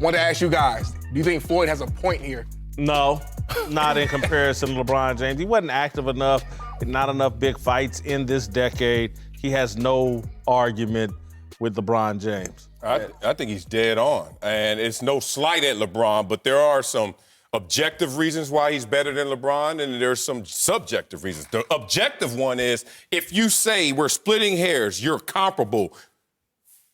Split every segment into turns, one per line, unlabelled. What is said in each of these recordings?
Want to ask you guys, do you think Floyd has a point here?
No, not in comparison to LeBron James. He wasn't active enough, not enough big fights in this decade. He has no argument with LeBron James.
I think he's dead on. And it's no slight at LeBron, but there are some objective reasons why he's better than LeBron, and there's some subjective reasons. The objective one is if you say we're splitting hairs, you're comparable.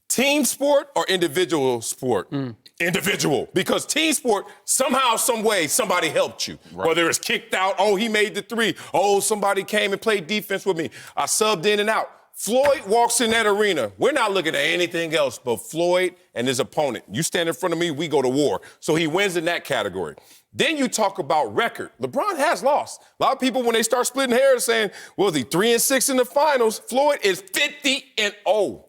Team sport or individual sport? Individual. Because team sport, somehow, some way, somebody helped you. Right. Whether it's kicked out, oh, he made the three. Oh, somebody came and played defense with me. I subbed in and out. Floyd walks in that arena. We're not looking at anything else but Floyd and his opponent. You stand in front of me, we go to war. So he wins in that category. Then you talk about record. LeBron has lost. A lot of people, when they start splitting hairs, saying, well, is he 3-6 in the finals? Floyd is 50-0.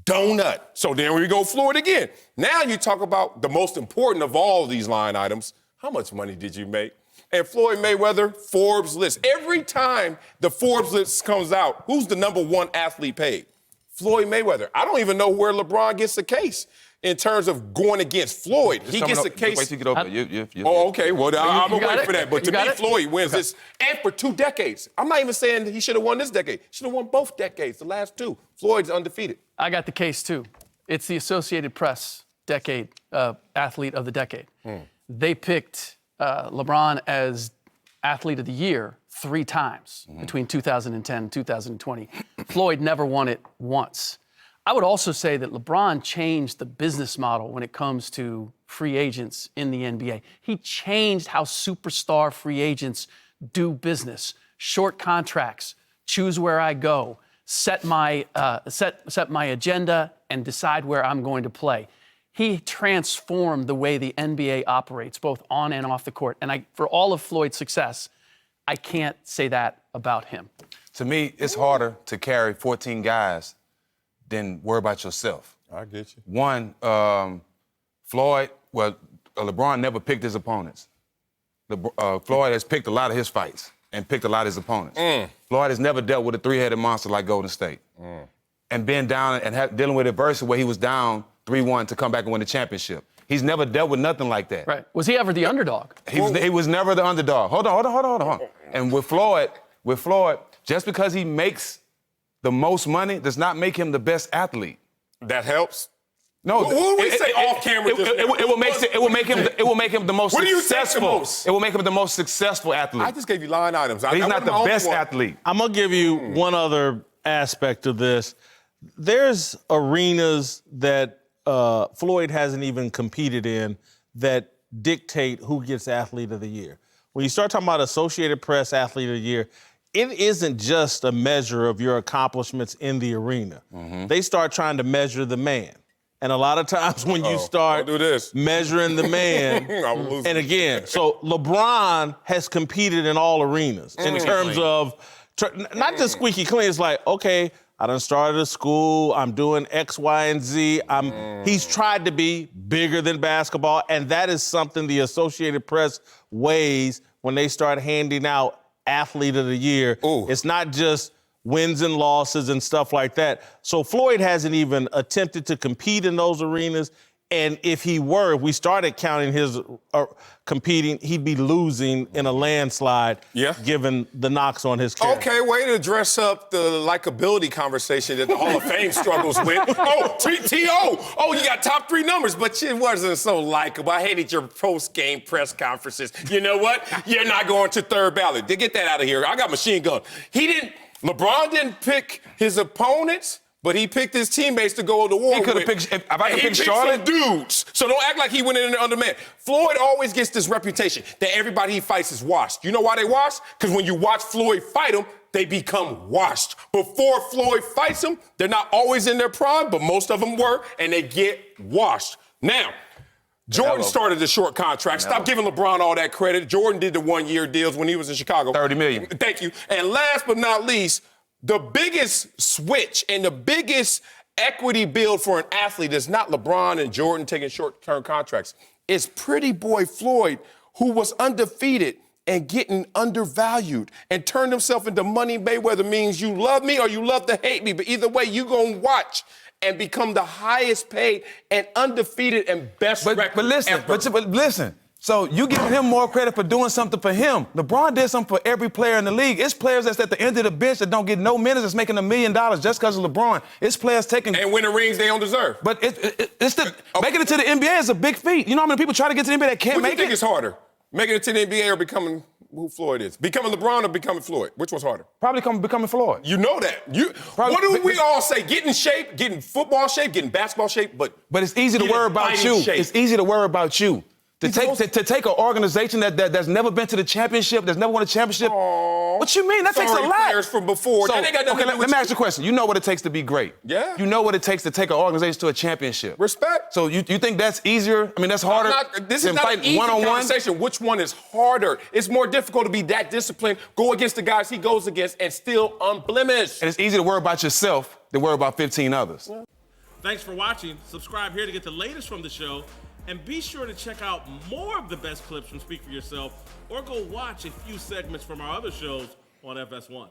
Donut. So then we go Floyd again. Now you talk about the most important of all of these line items. How much money did you make? And Floyd Mayweather, Forbes list. Every time the Forbes list comes out, who's the #1 athlete paid? Floyd Mayweather. I don't even know where LeBron gets the case in terms of going against Floyd. He gets a case.
Wait till you get over there.
Oh, okay. Well, I'm going to wait for that. But to me,
it?
Floyd wins this. And for 2 decades. I'm not even saying he should have won this decade. He should have won both decades, the last 2. Floyd's undefeated.
I got the case, too. It's the Associated Press decade, athlete of the decade. They picked LeBron as athlete of the year 3 times between 2010 and 2020. Floyd never won it once. I would also say that LeBron changed the business model when it comes to free agents in the NBA. He changed how superstar free agents do business. Short contracts, choose where I go, set my agenda, and decide where I'm going to play. He transformed the way the NBA operates, both on and off the court. And for all of Floyd's success, I can't say that about him.
To me, it's harder to carry 14 guys than worry about yourself.
I get you.
One, Floyd, LeBron never picked his opponents. Floyd has picked a lot of his fights and picked a lot of his opponents. Floyd has never dealt with a 3-headed monster like Golden State. And been down and dealing with adversity where he was down 3-1 to come back and win the championship. He's never dealt with nothing like that.
Right. Was he ever the underdog?
He was never the underdog. Hold on. And with Floyd, just because he makes the most money does not make him the best athlete.
That helps?
No.
What do we say off camera?
It will make him the most
what do you
successful.
think the most?
It will make him the most successful athlete.
I just gave you line items.
But he's not the best athlete.
I'm going to give you one other aspect of this. There's arenas that Floyd hasn't even competed in that dictate who gets Athlete of the Year. When you start talking about Associated Press Athlete of the Year, it isn't just a measure of your accomplishments in the arena. They start trying to measure the man. And a lot of times when you start measuring the man, and again, so LeBron has competed in all arenas in terms of, not just squeaky clean, it's like, okay, I done started a school, I'm doing X, Y, and Z. He's tried to be bigger than basketball, and that is something the Associated Press weighs when they start handing out Athlete of the Year. It's not just wins and losses and stuff like that. So Floyd hasn't even attempted to compete in those arenas. And if we started counting his competing, he'd be losing in a landslide, given the knocks on his career.
Okay, way to dress up the likability conversation that the Hall of Fame struggles with. T.O. Oh, you got top 3 numbers, but it wasn't so likable. I hated your post-game press conferences. You know what? You're not going to third ballot. Get that out of here. I got machine gun. LeBron didn't pick his opponents, but he picked his teammates to go to war with.
He could have picked, if I could pick Charlotte.
Dudes. So don't act like he went in there undermanned. Floyd always gets this reputation that everybody he fights is washed. You know why they washed? Because when you watch Floyd fight him, they become washed. Before Floyd fights him, they're not always in their prime, but most of them were, and they get washed. Now, Jordan started the short contract. Stop giving LeBron all that credit. Jordan did the 1-year deals when he was in Chicago.
$30 million.
Thank you. And last but not least, the biggest switch and the biggest equity build for an athlete is not LeBron and Jordan taking short-term contracts. It's pretty boy Floyd, who was undefeated and getting undervalued and turned himself into Money Mayweather. Means you love me or you love to hate me, but either way, you gonna watch and become the highest paid and undefeated and best record
But listen,
ever.
but listen. So you giving him more credit for doing something for him. LeBron did something for every player in the league. It's players that's at the end of the bench that don't get no minutes that's making $1 million just because of LeBron. It's players taking...
And winning rings they don't deserve.
But it's the... Making it to the NBA is a big feat. You know how many people try to get to the NBA that can't
What do
make
you think
it?
is harder? Making it to the NBA or becoming who Floyd is? Becoming LeBron or becoming Floyd? Which one's harder?
Probably becoming Floyd.
You know that. What do we all say? Get in shape, get in football shape, get in basketball shape, but
it's easy to
get in
worry about
fighting
you.
shape.
It's easy to worry about you. To take an organization that's never been to the championship, that's never won a championship.
Aww.
What you mean? That takes a
Sorry,
lot.
players from before.
So,
That ain't got nothing to do with
let me
you.
ask you a question. You know what it takes to be great.
Yeah.
You know what it takes to take an organization to a championship.
Respect.
So you think that's easier? I mean, that's harder
This
than
is not an
fighting
easy
one-on-one?
conversation. Which one is harder? It's more difficult to be that disciplined, go against the guys he goes against, and still unblemished.
And it's easy to worry about yourself than worry about 15 others.
Thanks for watching. Subscribe here to get the latest from the show. And be sure to check out more of the best clips from Speak For Yourself or go watch a few segments from our other shows on FS1.